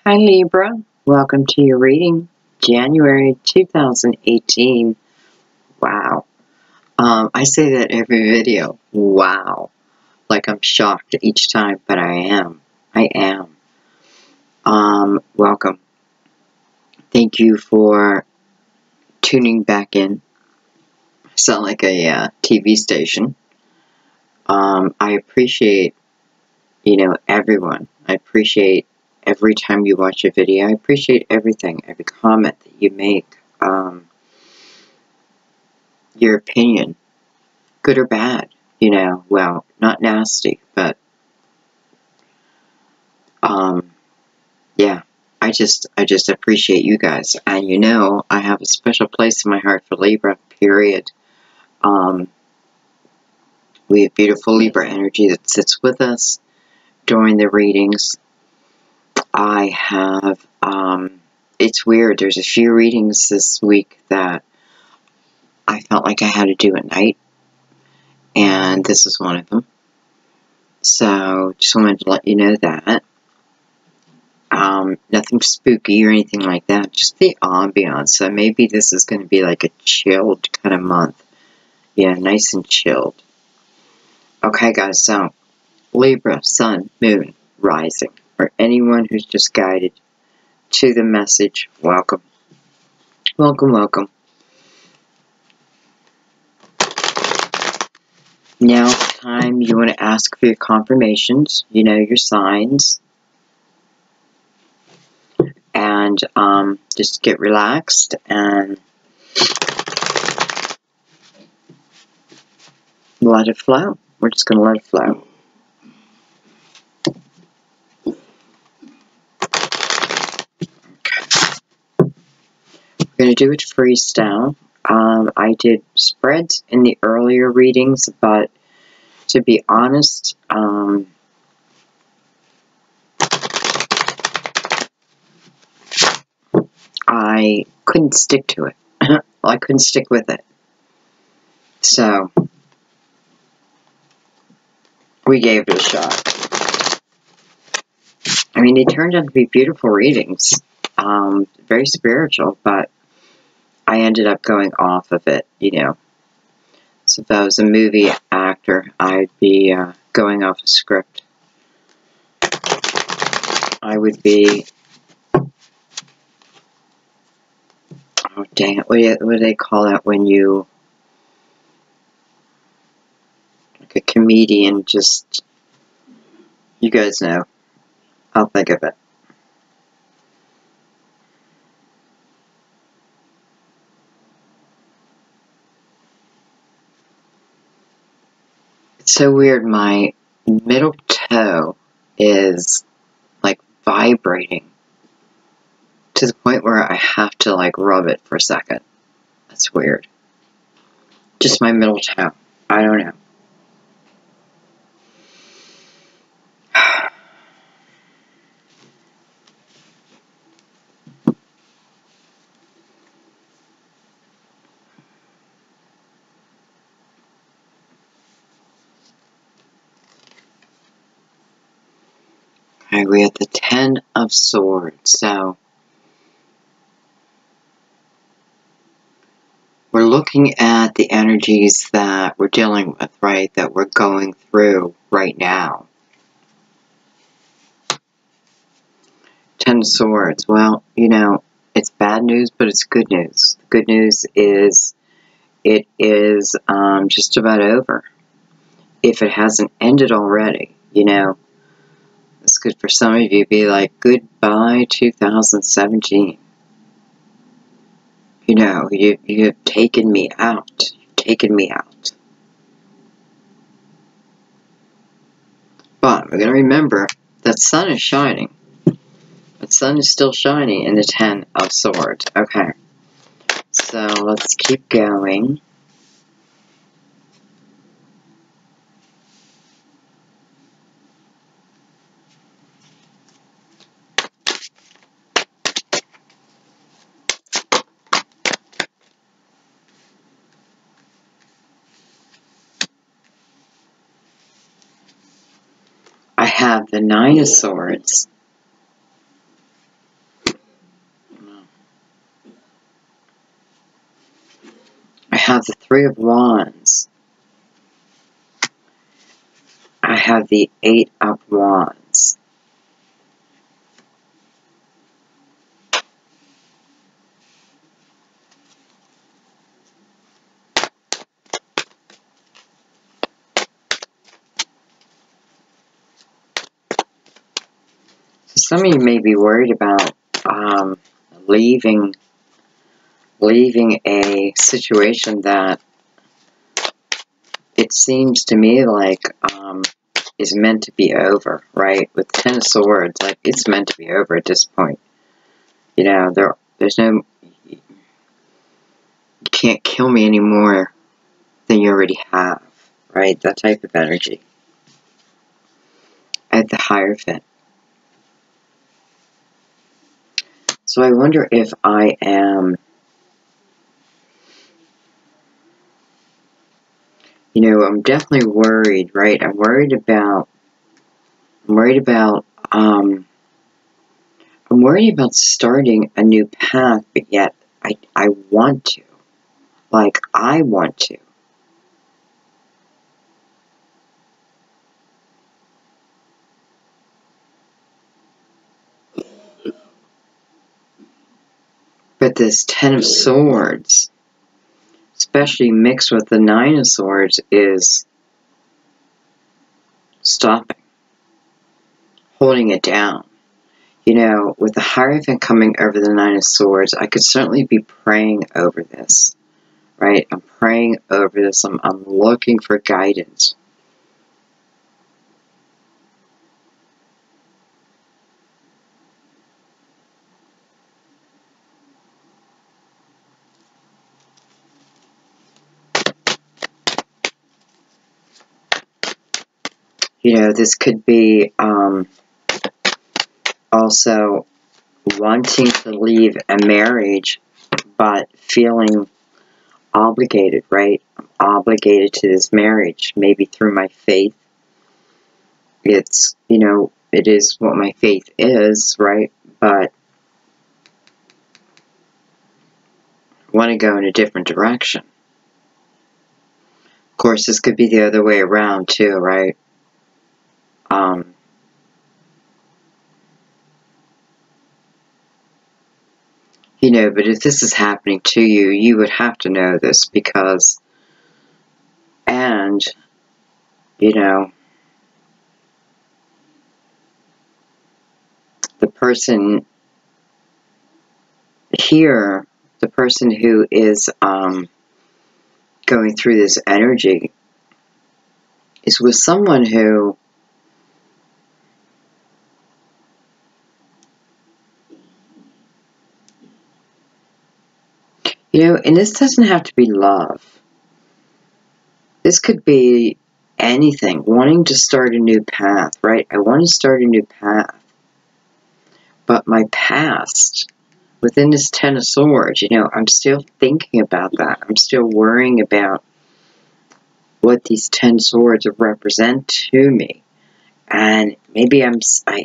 Hi Libra, welcome to your reading, January 2018. Wow. I say that every video. Wow. Like I'm shocked each time, but I am. Welcome. Thank you for tuning back in. I sound like a TV station. I appreciate, everyone. I appreciate every time you watch a video. I appreciate everything, every comment that you make. Your opinion, good or bad, well, not nasty, but, yeah, I just appreciate you guys, and I have a special place in my heart for Libra, period. We have beautiful Libra energy that sits with us during the readings. I have, it's weird, there's a few readings this week that I felt like I had to do at night, and this is one of them. So, just wanted to let you know that. Nothing spooky or anything like that, just the ambiance. So maybe this is going to be like a chilled kind of month. Yeah, nice and chilled. Okay, guys, so Libra, Sun, Moon, Rising, or anyone who's just guided to the message, welcome. Welcome, welcome. Now, time you want to ask for your confirmations, your signs. And just get relaxed and let it flow. We're just going to let it flow. Okay. We're going to do it freestyle. I did spreads in the earlier readings, but to be honest, I couldn't stick to it. I couldn't stick with it. So, we gave it a shot. I mean, they turned out to be beautiful readings. Very spiritual, but I ended up going off of it, So if I was a movie actor, I'd be going off a script. I would be... Oh, dang it. What do they call that when you... Like a comedian, just... You guys know. I'll think of it. It's so weird. My middle toe is, like, vibrating to the point where I have to, like, rub it for a second. That's weird. Just my middle toe. I don't know. Okay, we have the 10 of Swords. So, we're looking at the energies that we're dealing with, right? That we're going through right now. 10 of Swords. Well, it's bad news, but it's good news. The good news is it is just about over. If it hasn't ended already, it's good for some of you to be like, goodbye 2017. You've taken me out. You've taken me out. But we're going to remember that sun is shining. The sun is still shining in the 10 of Swords. Okay. So let's keep going. I have the 9 of Swords. have the Three of Wands. I have the Eight of Wands. So some of you may be worried about leaving a situation that it seems to me like is meant to be over, right? With Ten of Swords, like it's meant to be over at this point. You know, there's no, you can't kill me any more than you already have, right? That type of energy. At the Hierophant. So I wonder if I am, you know, I'm definitely worried, right? I'm worried about starting a new path, but yet I want to. Like, I want to. But this Ten of Swords, especially mixed with the Nine of Swords, is stopping, holding it down. You know, with the Hierophant coming over the Nine of Swords, I could certainly be praying over this, right? I'm praying over this. I'm looking for guidance. You know, this could be also wanting to leave a marriage, but feeling obligated, right? I'm obligated to this marriage, maybe through my faith. It's, you know, it is what my faith is, right? But I want to go in a different direction. Of course, this could be the other way around too, right? You know, but if this is happening to you, you would have to know this because, and, you know, the person here, the person who is going through this energy is with someone who, you know, and this doesn't have to be love. This could be anything, wanting to start a new path, right? I want to start a new path. But my past, within this Ten of Swords, you know, I'm still thinking about that. I'm still worrying about what these 10 swords represent to me. And maybe I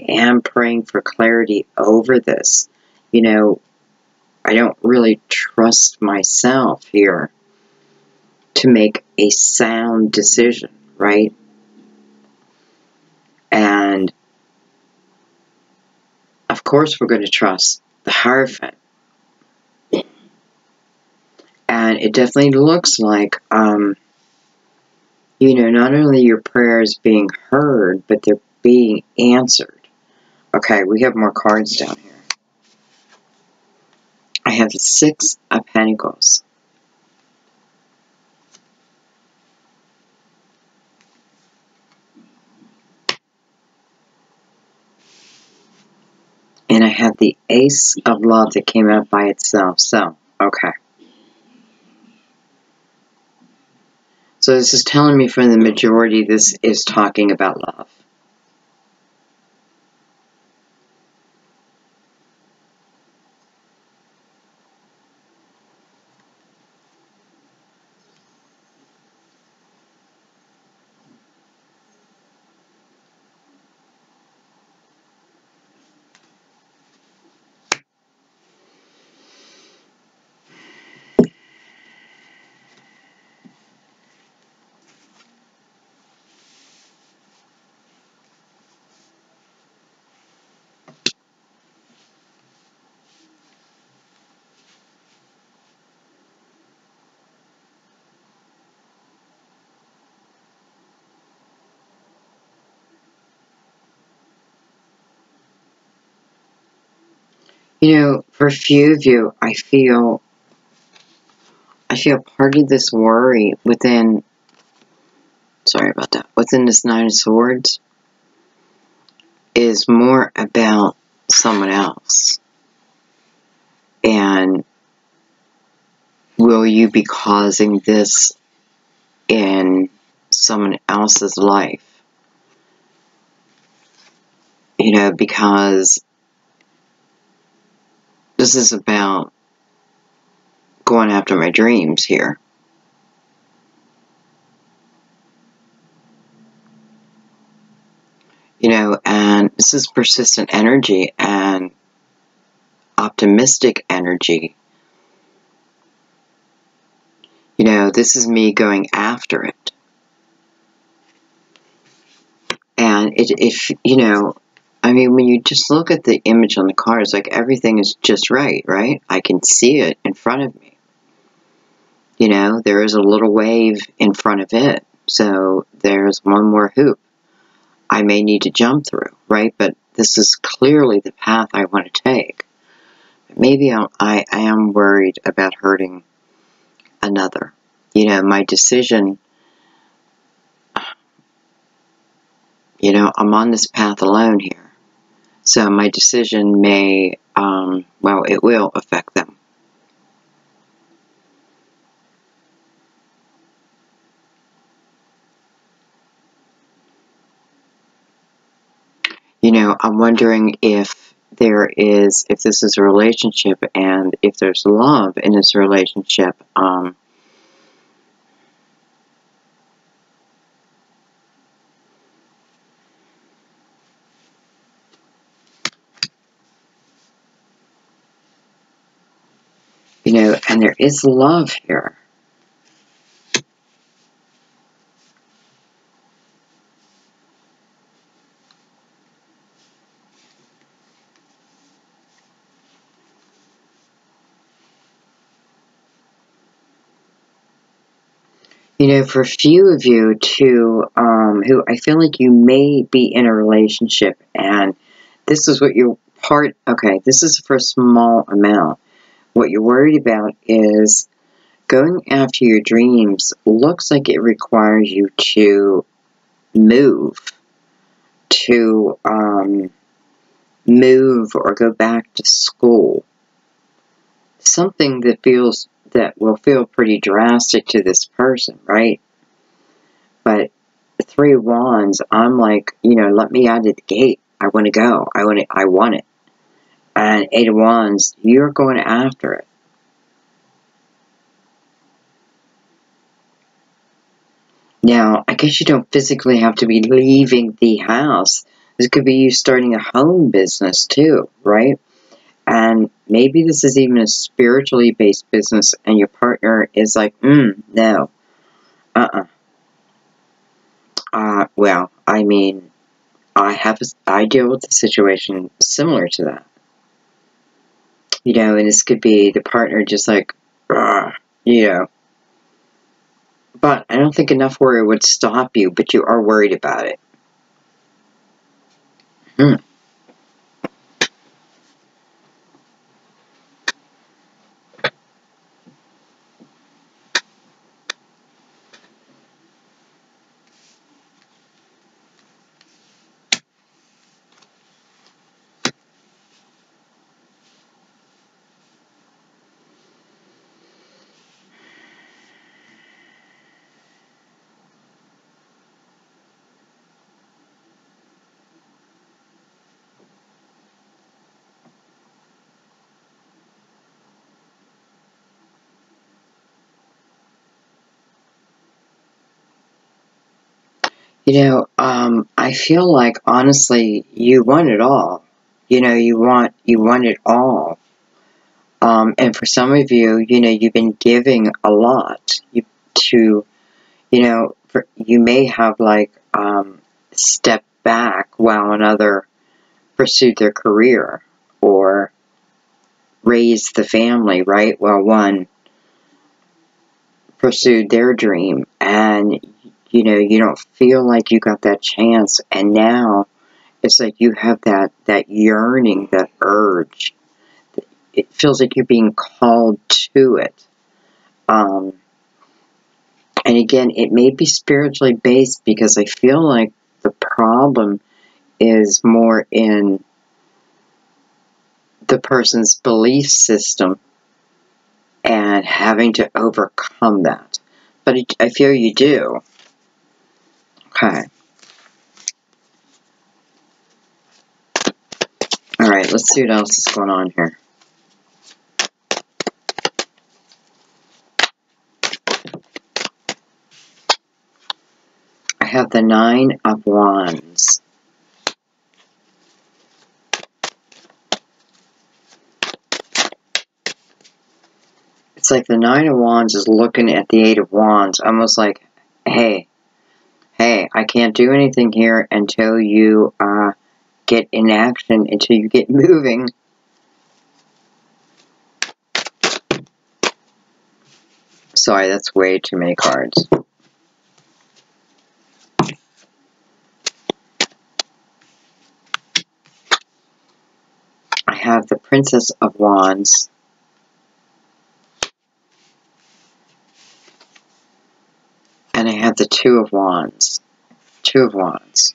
am praying for clarity over this. You know, I don't really trust myself here to make a sound decision, right? And of course we're going to trust the Hierophant. And it definitely looks like, you know, not only your prayers being heard, but they're being answered. Okay, we have more cards down here. I have the Six of Pentacles. And I have the Ace of Love that came out by itself. So, okay. So this is telling me for the majority, this is talking about love. You know, for a few of you, I feel part of this worry within, sorry about that, within this Nine of Swords is more about someone else. And will you be causing this in someone else's life? You know, because this is about going after my dreams here. You know, and this is persistent energy and optimistic energy. You know, this is me going after it. And if you know, I mean, when you just look at the image on the card, it's like everything is just right, right? I can see it in front of me. You know, there is a little wave in front of it. So there's one more hoop I may need to jump through, right? But this is clearly the path I want to take. Maybe I am worried about hurting another. You know, my decision, you know, I'm on this path alone here. So my decision may, well, it will affect them. You know, I'm wondering if this is a relationship and if there's love in this relationship, you know, and there is love here. You know, for a few of you too, who I feel like you may be in a relationship and this is what you're okay, this is for a small amount. What you're worried about is going after your dreams looks like it requires you to move, to move or go back to school. Something that will feel pretty drastic to this person, right? But the Three of Wands, I'm like, you know, let me out of the gate. I want to go. I want it. And Eight of Wands, you're going after it. Now, I guess you don't physically have to be leaving the house. This could be you starting a home business too, right? And maybe this is even a spiritually based business and your partner is like, no, well, I mean, I deal with a situation similar to that. You know, and this could be the partner just like, you know. But I don't think enough worry would stop you, but you are worried about it. You know, I feel like honestly, you want it all. You know, you want it all. And for some of you, you know, you've been giving a lot. You know, you may have like stepped back while another pursued their career or raised the family, right? While one pursued their dream, and you know, you don't feel like you got that chance, and now it's like you have that yearning, that urge, it feels like you're being called to it. And again, it may be spiritually based, because I feel like the problem is more in the person's belief system and having to overcome that. But I feel you do. Okay. Alright, let's see what else is going on here. I have the 9 of Wands. It's like the 9 of Wands is looking at the 8 of Wands, almost like, hey, I can't do anything here until you get in action, until you get moving. Sorry, that's way too many cards. I have the Princess of Wands. And I have the 2 of Wands. 2 of Wands.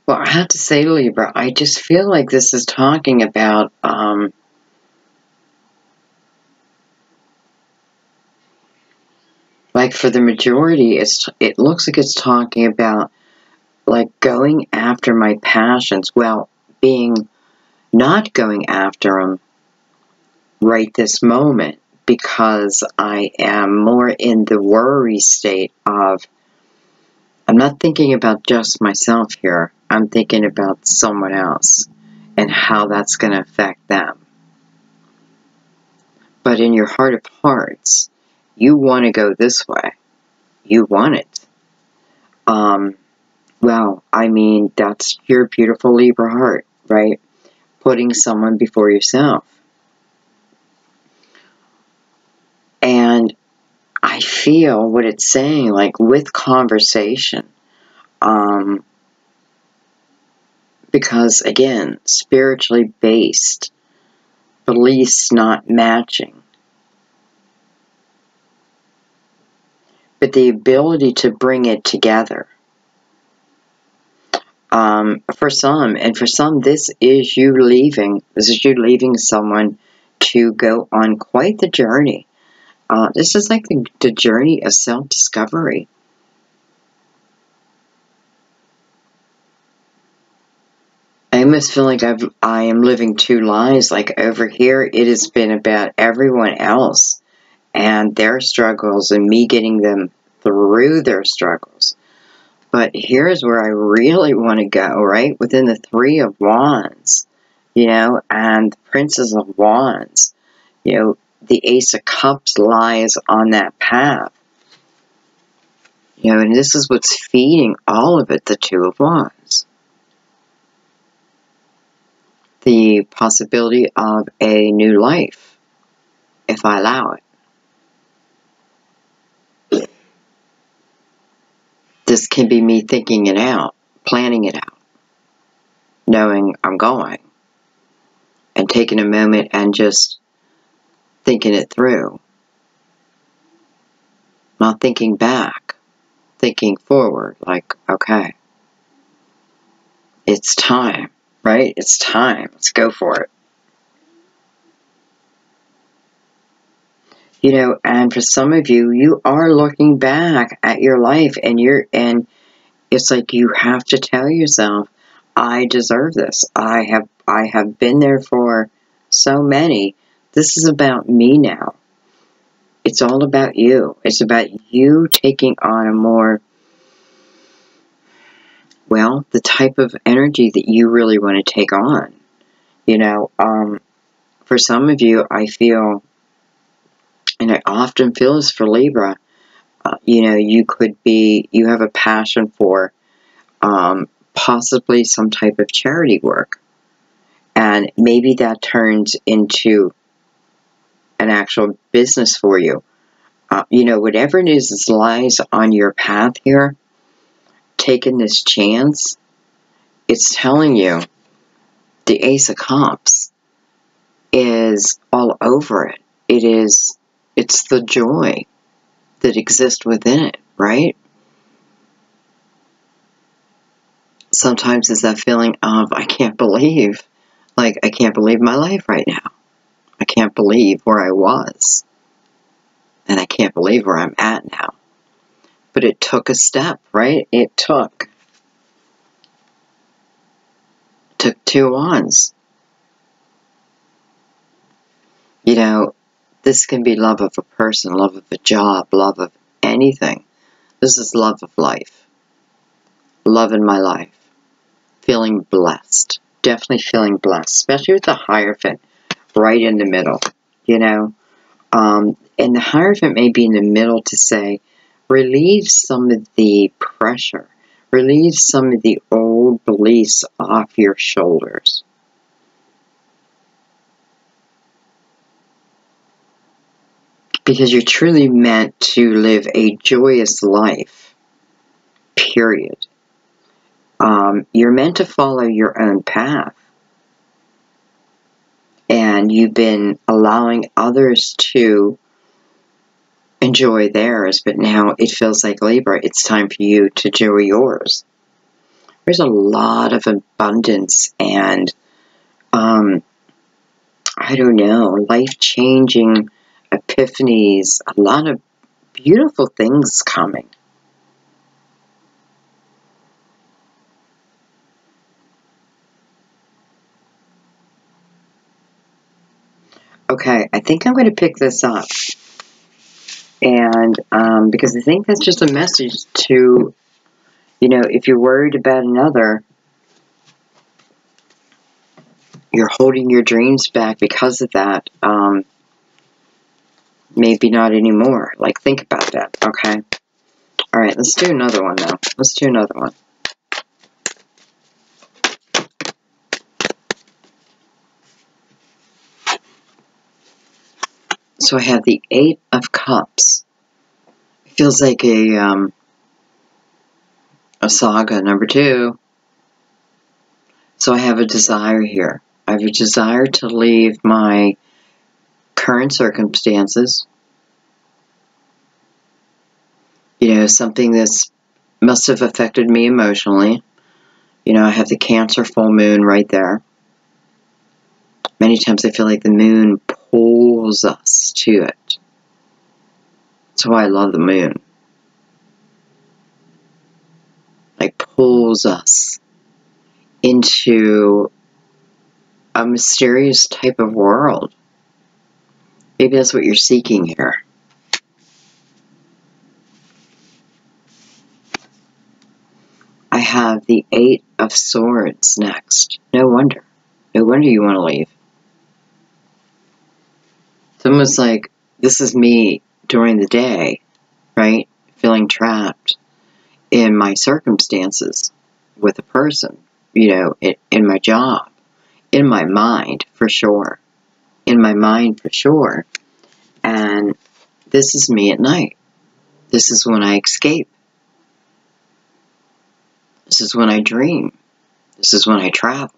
Well, I have to say, Libra, I just feel like this is talking about, like for the majority, it looks like it's talking about, like, going after my passions. Well, not going after them right this moment, because I am more in the worry state of, I'm not thinking about just myself here. I'm thinking about someone else and how that's going to affect them. But in your heart of hearts, you want to go this way. You want it. Well, I mean, that's your beautiful Libra heart, right? Putting someone before yourself. And I feel what it's saying, like with conversation, because again, spiritually based, beliefs not matching, but the ability to bring it together. For some, and for some, this is you leaving. This is you leaving someone to go on quite the journey. This is like the journey of self-discovery. I almost feel like I am living 2 lives. Like over here, it has been about everyone else and their struggles and me getting them through their struggles. But here's where I really want to go, right? Within the 3 of Wands, you know, and the Princess of Wands, you know, the Ace of Cups lies on that path. You know, and this is what's feeding all of it, the 2 of Wands. The possibility of a new life, if I allow it. This can be me thinking it out, planning it out, knowing I'm going, and taking a moment and just thinking it through. Not thinking back, thinking forward, like, okay, it's time, right? It's time. Let's go for it. You know, and for some of you, you are looking back at your life, and it's like you have to tell yourself, I deserve this. I have been there for so many. This is about me now. It's all about you. It's about you taking on a more, well, the type of energy that you really want to take on. You know, for some of you, I feel, and I often feel this for Libra, you know, you have a passion for possibly some type of charity work. And maybe that turns into an actual business for you. You know, whatever it is that lies on your path here, taking this chance, it's telling you the Ace of Cups is all over it. It's the joy that exists within it, right? Sometimes it's that feeling of, I can't believe my life right now. I can't believe where I was. And I can't believe where I'm at now. But it took a step, right? It took 2 wands. You know, this can be love of a person, love of a job, love of anything. This is love of life. Love in my life. Feeling blessed. Definitely feeling blessed. Especially with the Hierophant right in the middle. You know? And the Hierophant may be in the middle to say, relieve some of the pressure. Relieve some of the old beliefs off your shoulders. Because you're truly meant to live a joyous life. Period. You're meant to follow your own path. And you've been allowing others to enjoy theirs, but now it feels like, Libra, it's time for you to enjoy yours. There's a lot of abundance and, I don't know, life-changing epiphanies, a lot of beautiful things coming. Okay, I think I'm going to pick this up. And because I think that's just a message to, you know, if you're worried about another, you're holding your dreams back because of that. Maybe not anymore. Like, think about that, okay? All right, let's do another one now. Let's do another one. So I have the 8 of Cups. It feels like a saga, number 2. So I have a desire here. I have a desire to leave my current circumstances. You know, something that's must have affected me emotionally. You know, I have the Cancer full moon right there. Many times I feel like the moon pulls us to it. That's why I love the moon. Like, pulls us into a mysterious type of world. Maybe that's what you're seeking here. I have the 8 of Swords next. No wonder. No wonder you want to leave. It's almost like this is me during the day, right? Feeling trapped in my circumstances with a person, you know, in my job, in my mind, for sure. In my mind, for sure. And this is me at night. This is when I escape. This is when I dream. This is when I travel.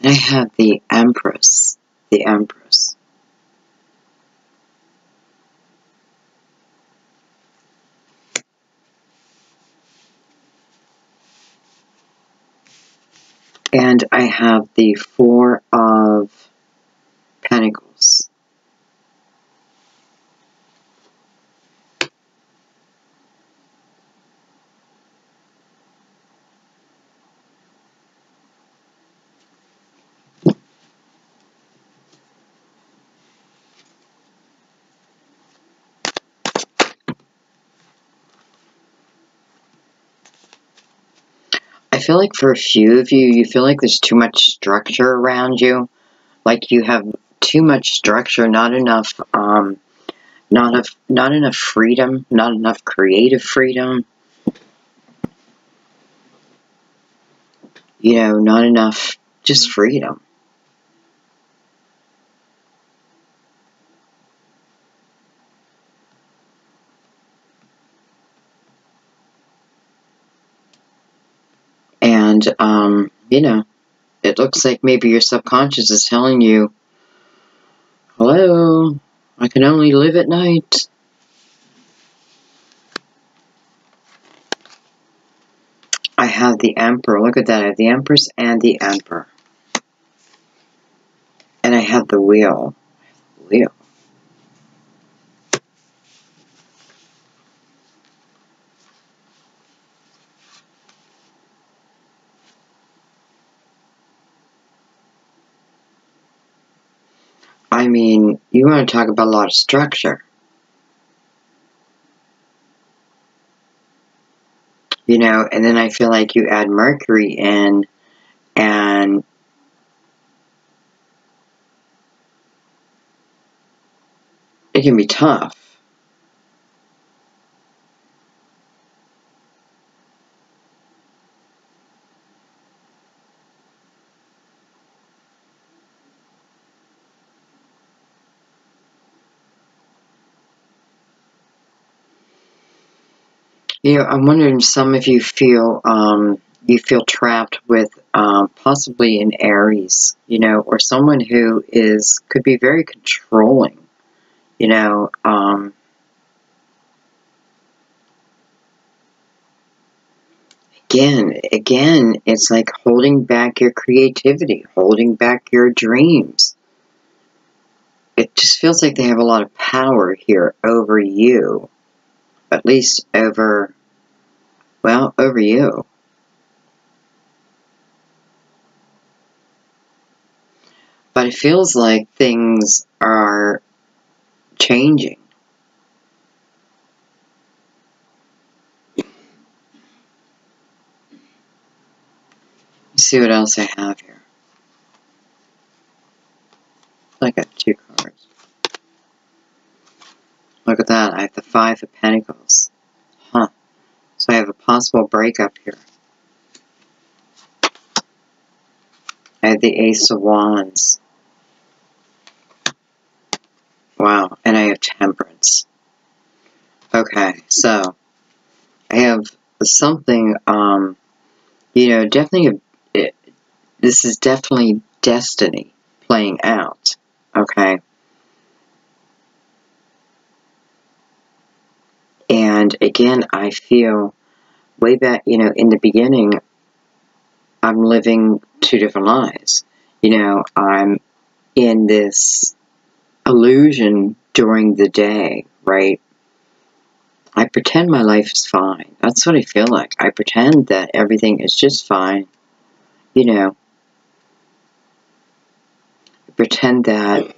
And I have the Empress. The Empress. And I have the 4 of Pentacles. I feel like for a few of you, you feel like there's too much structure around you. Like you have too much structure, not enough not enough freedom, not enough creative freedom. You know, not enough just freedom. And, you know, it looks like maybe your subconscious is telling you, hello, I can only live at night. I have the Emperor. Look at that. I have the Empress and the Emperor. And I have the Wheel. Wheel. I mean, you want to talk about a lot of structure. You know, and then I feel like you add Mercury in, and it can be tough. You know, I'm wondering, some of you feel trapped with possibly an Aries, you know, or someone who could be very controlling, you know. Again, it's like holding back your creativity, holding back your dreams. It just feels like they have a lot of power here over you, at least over you. But it feels like things are changing. Let's see what else I have here. I got 2 cards. Look at that. I have the 5 of Pentacles. Huh. So I have a possible breakup here. I have the Ace of Wands. Wow. And I have Temperance. Okay. So I have something, you know, definitely, this is definitely destiny playing out. Okay. And again, I feel way back, you know, in the beginning, I'm living 2 different lives. You know, I'm in this illusion during the day, right? I pretend my life is fine. That's what I feel like. I pretend that everything is just fine. You know, I pretend that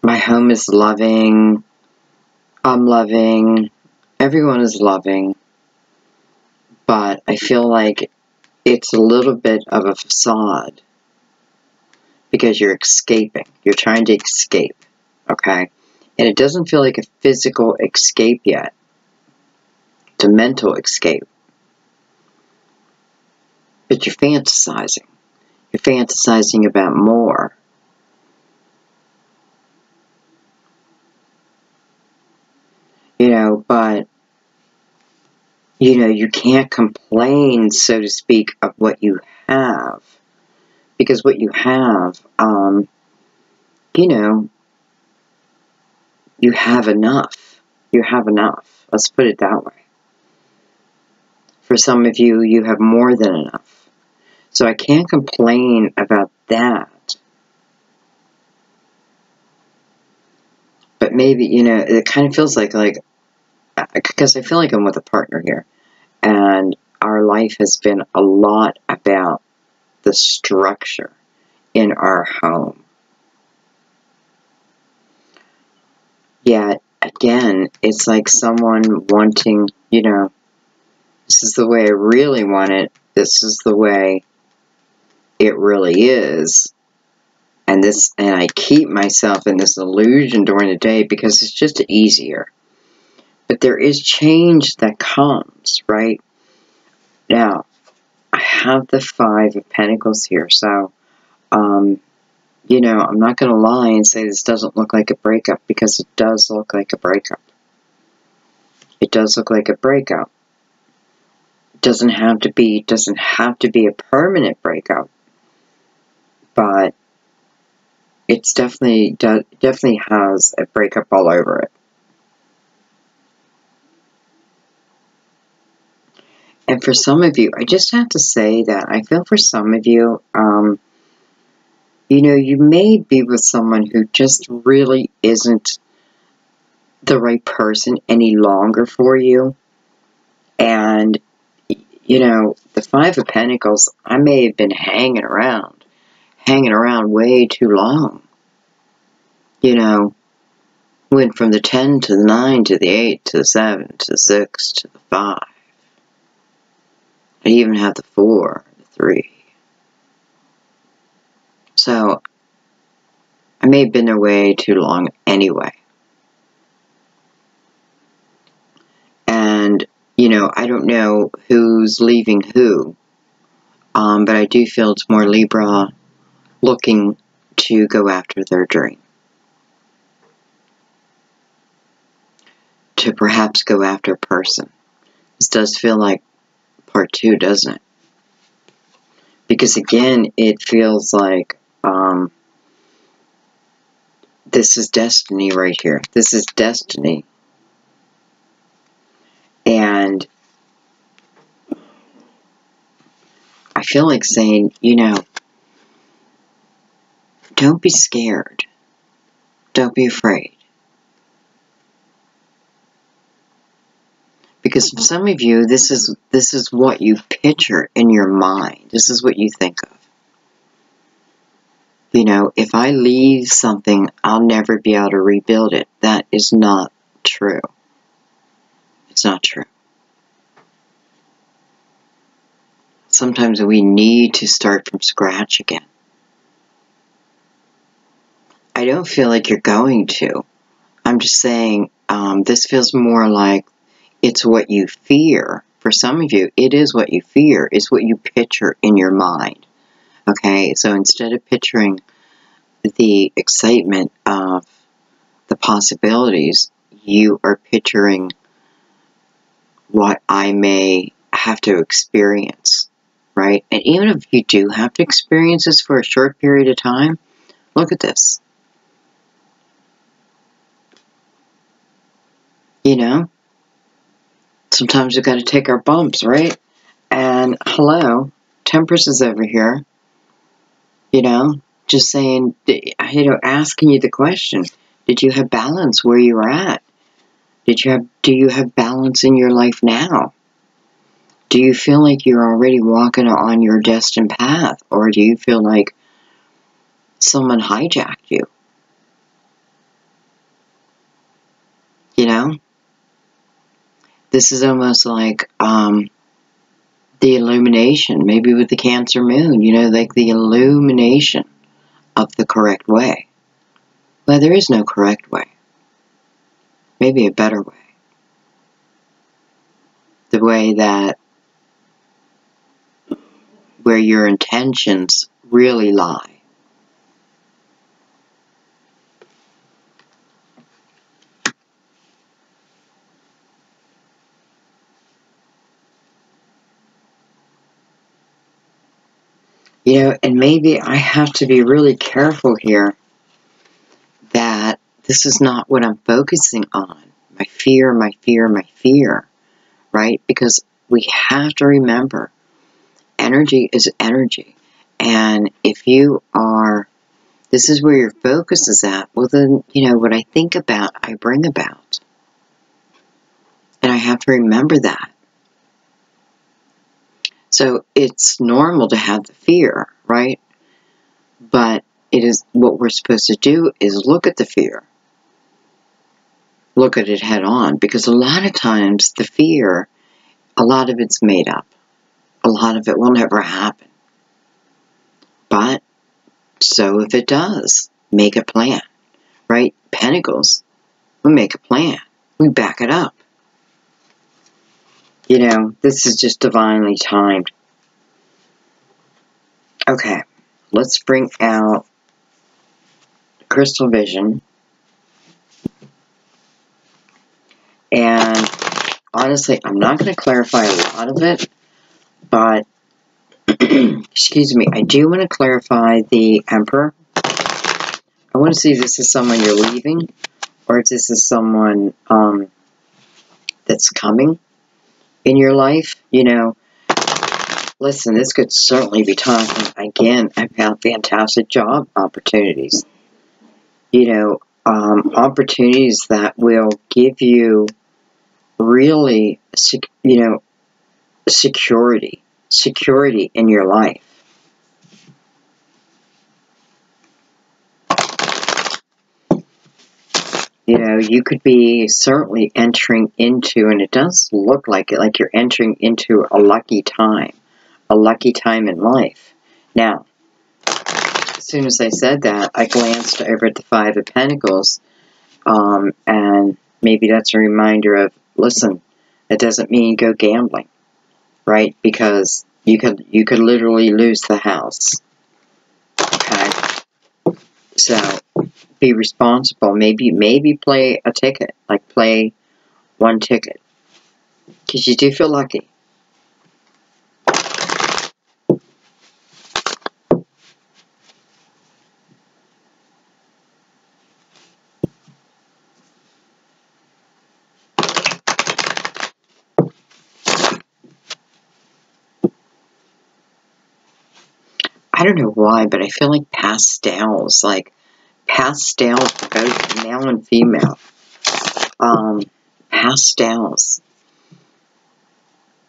my home is loving, I'm loving, everyone is loving, but I feel like it's a little bit of a facade because you're escaping. You're trying to escape, okay? And it doesn't feel like a physical escape yet. It's a mental escape. But you're fantasizing. You're fantasizing about more. You know, but, you know, you can't complain, so to speak, of what you have. Because what you have, you know, you have enough. You have enough. Let's put it that way. For some of you, you have more than enough. So I can't complain about that. But maybe, you know, it kind of feels like, because I feel like I'm with a partner here. And our life has been a lot about the structure in our home. Yet, again, it's like someone wanting, you know, this is the way I really want it. This is the way it really is. And I keep myself in this illusion during the day because it's just easier. But there is change that comes, right? Now, I have the Five of Pentacles here, so, you know, I'm not going to lie and say this doesn't look like a breakup, because it does look like a breakup. It does look like a breakup. It doesn't have to be a permanent breakup, but it's definitely has a breakup all over it. And for some of you, I just have to say that I feel for some of you, you know, you may be with someone who just really isn't the right person any longer for you. And, you know, the Five of Pentacles, I may have been hanging around way too long. You know, went from the 10 to the 9 to the 8 to the 7 to the 6 to the 5. I even have the 4, the 3. So, I may have been away too long anyway. And, you know, I don't know who's leaving who, but I do feel it's more Libra looking to go after their dream. To perhaps go after a person. This does feel like part 2, doesn't it? Because again, it feels like this is destiny right here. This is destiny. And I feel like saying, you know, don't be scared. Don't be afraid. Because for some of you, this is what you picture in your mind. This is what you think of. You know, if I leave something, I'll never be able to rebuild it. That is not true. It's not true. Sometimes we need to start from scratch again. I don't feel like you're going to. I'm just saying, this feels more like it's what you fear. For some of you, it is what you fear. It's what you picture in your mind. Okay, so instead of picturing the excitement of the possibilities, you are picturing what I may have to experience, right? And even if you do have to experience this for a short period of time, look at this. You know, sometimes we've got to take our bumps, right? And hello, Temperance is over here, you know, just saying, you know, asking you the question, did you have balance where you were at? Do you have balance in your life now? Do you feel like you're already walking on your destined path? Or do you feel like someone hijacked you? You know? This is almost like the illumination, maybe with the Cancer moon, you know, like the illumination of the correct way. Well, there is no correct way. Maybe a better way. The way that, where your intentions really lie. You know, and maybe I have to be really careful here that this is not what I'm focusing on. My fear, my fear, my fear, right? Because we have to remember, energy is energy. And if you are, this is where your focus is at, well then, you know, what I think about, I bring about. And I have to remember that. So it's normal to have the fear, right? But it is what we're supposed to do is look at the fear. Look at it head on. Because a lot of times the fear, a lot of it's made up. A lot of it will never happen. But So if it does, make a plan, right? Pentacles, we make a plan. We back it up. You know, this is just divinely timed. Okay, let's bring out Crystal Vision. And honestly, I'm not going to clarify a lot of it, but excuse me, I do want to clarify the Emperor. I want to see if this is someone you're leaving, or if this is someone that's coming in your life. You know, listen, this could certainly be talking, again, about fantastic job opportunities. You know, opportunities that will give you really, you know, security in your life. You know, you could be certainly entering into, and it does look like it, like you're entering into a lucky time in life. Now, as soon as I said that, I glanced over at the Five of Pentacles, and maybe that's a reminder of, listen, it doesn't mean go gambling, right? Because you could literally lose the house. Okay, so be responsible. Maybe play a ticket, like play one ticket, because you do feel lucky. I don't know why, but I feel like pastels, both male and female. Pastels.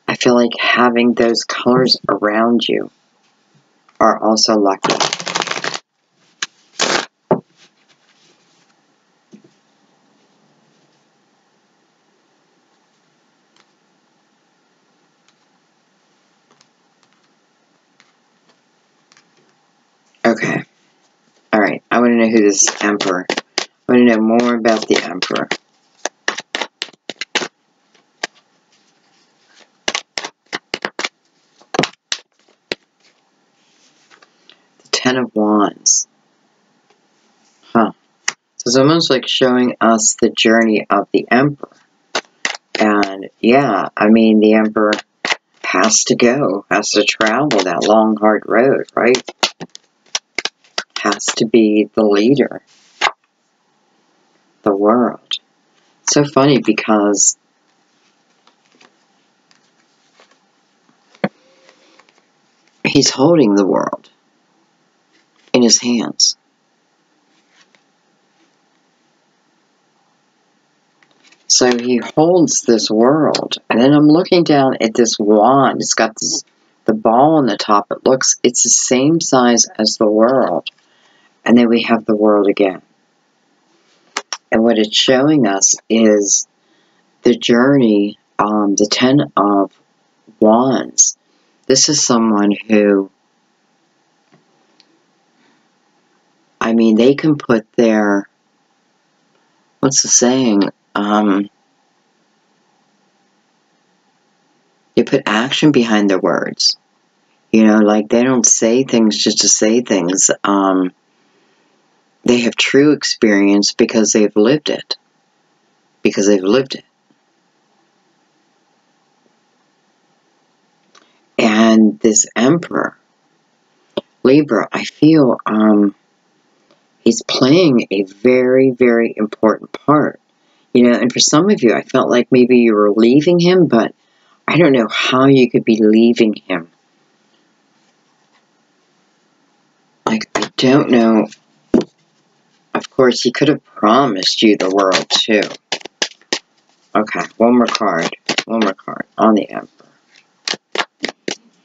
I feel like having those colors around you are also lucky. Okay. Alright, I want to know who this Emperor. I want to know more about the Emperor. The Ten of Wands. Huh. So it's almost like showing us the journey of the Emperor. And yeah, I mean, the Emperor has to travel that long, hard road, right? Has to be the leader. The world. So funny because he's holding the world in his hands. So he holds this world, and then I'm looking down at this wand. It's got the ball on the top. It's the same size as the world. And then we have the world again. And what it's showing us is the journey, the Ten of Wands. This is someone who, I mean, they can put their, what's the saying? They put action behind their words. You know, like they don't say things just to say things. They have true experience because they've lived it. Because they've lived it. And this Emperor, Libra, I feel he's playing a very, very important part. You know, and for some of you, I felt like maybe you were leaving him, but I don't know how you could be leaving him. Like, I don't know. Of course, he could have promised you the world, too. Okay, one more card. One more card on the Emperor.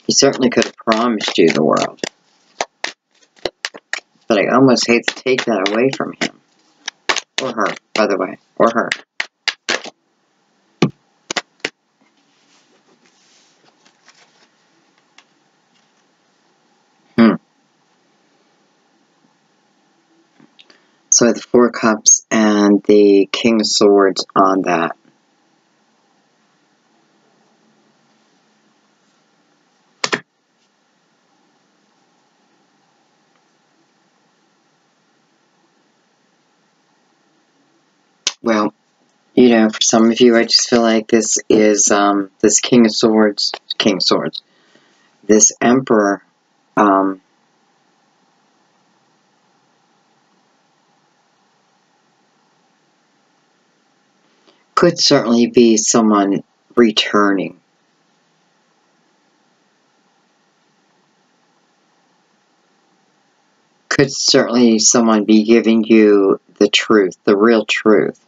He certainly could have promised you the world. But I almost hate to take that away from him. Or her, by the way. Or her. So the Four Cups and the King of Swords on that. Well, you know, for some of you, I just feel like this is, this King of Swords, this Emperor, could certainly be someone returning. Could certainly someone be giving you the truth, the real truth.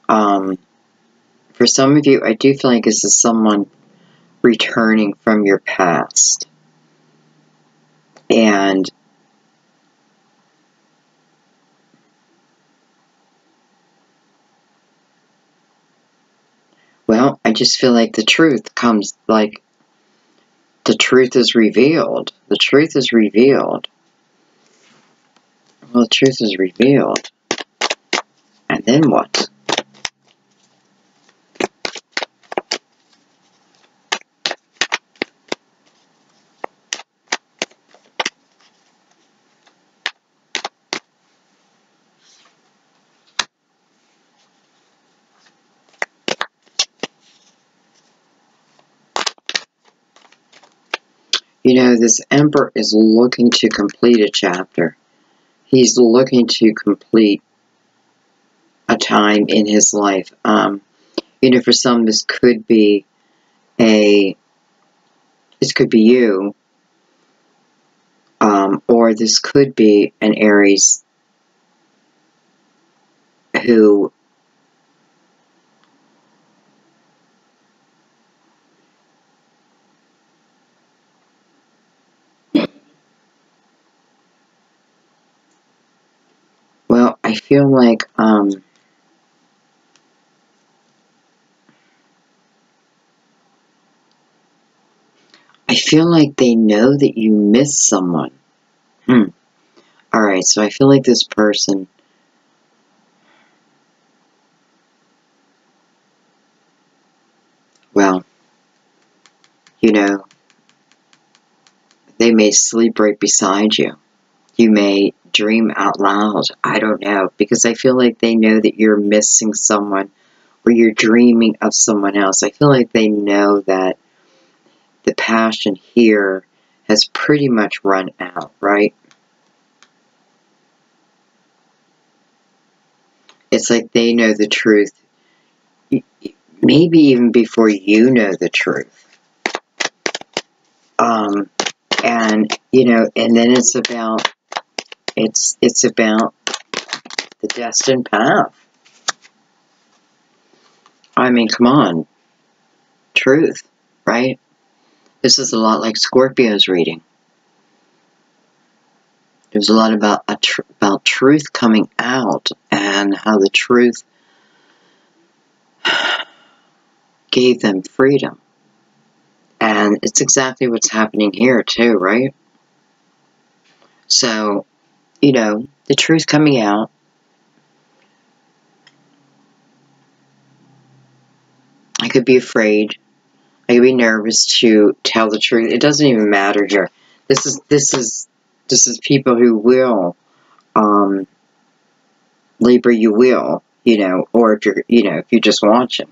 For some of you, I do feel like this is someone returning from your past. And well, I just feel like the truth comes, like, the truth is revealed. The truth is revealed. Well, the truth is revealed. And then what? You know, this Emperor is looking to complete a chapter. He's looking to complete a time in his life. You know, for some, this could be you, or this could be an Aries who well, I feel like, they know that you miss someone. Alright, so I feel like this person, well, you know, they may sleep right beside you. You may dream out loud. I don't know, because I feel like they know that you're missing someone, or you're dreaming of someone else. I feel like they know that the passion here has pretty much run out, right? It's like they know the truth, maybe even before you know the truth. And, you know, and then it's about the destined path. I mean, come on. Truth, right? This is a lot like Scorpio's reading. There's a lot about truth coming out, and how the truth gave them freedom. And it's exactly what's happening here too, right? So, you know, the truth coming out. I could be afraid. I could be nervous to tell the truth. It doesn't even matter here. This is people who will, Libra, you will, you know, or if you're, you know, if you're just watching.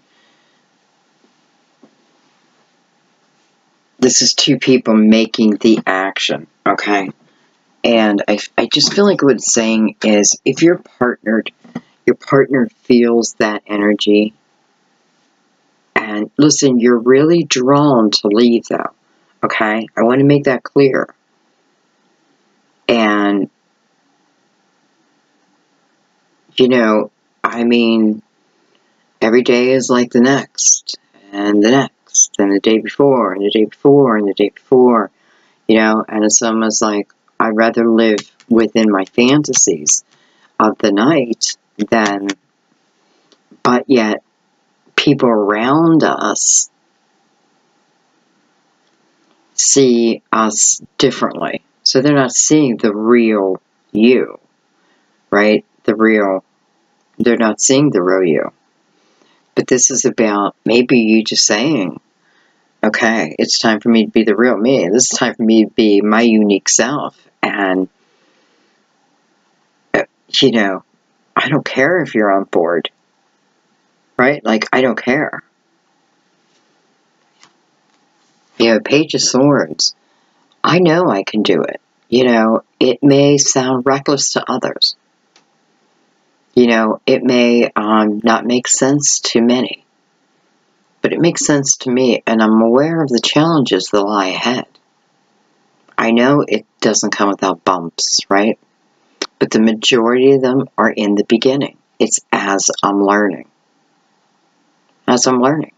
This is two people making the action, okay? And I just feel like what it's saying is, if you're partnered, your partner feels that energy. And listen, you're really drawn to leave, though, okay? I want to make that clear. And, you know, I mean, every day is like the next, and the next, and the day before, and the day before, and the day before, you know? And it's almost like, I'd rather live within my fantasies of the night than, but yet, people around us see us differently. So they're not seeing the real you, right? the real, they're not seeing the real you. But this is about maybe you just saying, okay, it's time for me to be the real me. This is time for me to be my unique self. And, you know, I don't care if you're on board, right? Like, I don't care. You know, Page of Swords, I know I can do it. You know, it may sound reckless to others. You know, it may not make sense to many. But it makes sense to me, and I'm aware of the challenges that lie ahead. I know it doesn't come without bumps, right? But the majority of them are in the beginning. It's as I'm learning. As I'm learning.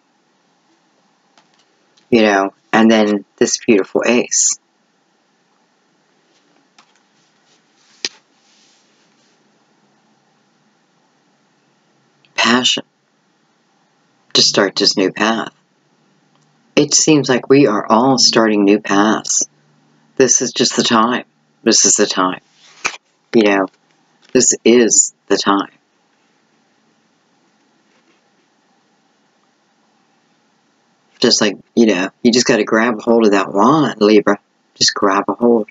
You know, and then this beautiful ace. Passion. To start this new path. It seems like we are all starting new paths. This is just the time. This is the time. You know, this is the time. Just like, you know, you just got to grab a hold of that wand, Libra. Just grab a hold.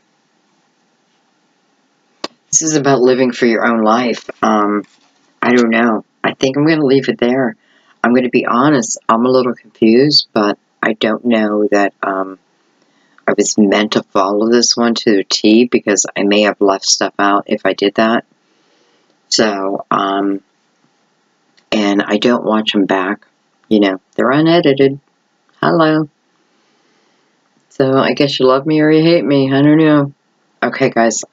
This is about living for your own life. I don't know. I think I'm going to leave it there. I'm going to be honest. I'm a little confused, but I don't know that I was meant to follow this one to the T, because I may have left stuff out if I did that. So, and I don't watch them back. You know, they're unedited. Hello. So I guess you love me or you hate me. I don't know. Okay, guys.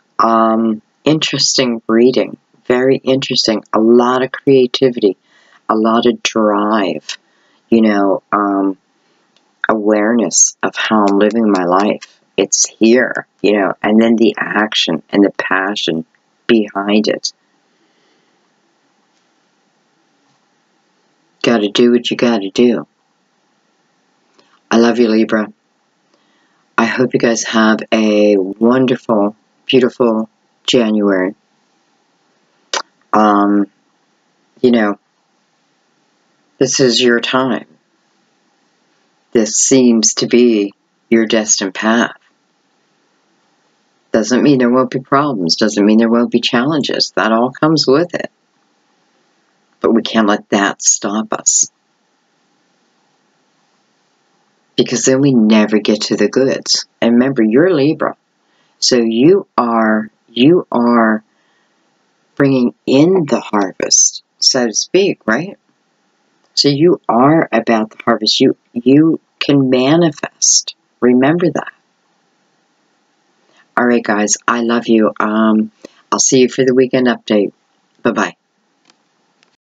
Interesting reading. Very interesting. A lot of creativity. A lot of drive. You know, awareness of how I'm living my life. It's here, you know, and then the action and the passion behind it. Got to do what you got to do. I love you, Libra. I hope you guys have a wonderful, beautiful January. You know, this is your time. This seems to be your destined path. Doesn't mean there won't be problems. Doesn't mean there won't be challenges. That all comes with it. But we can't let that stop us. Because then we never get to the goods. And remember, you're Libra. So you are bringing in the harvest, so to speak, right? So you are about the harvest. You can manifest. Remember that. All right, guys. I love you. I'll see you for the weekend update. Bye-bye.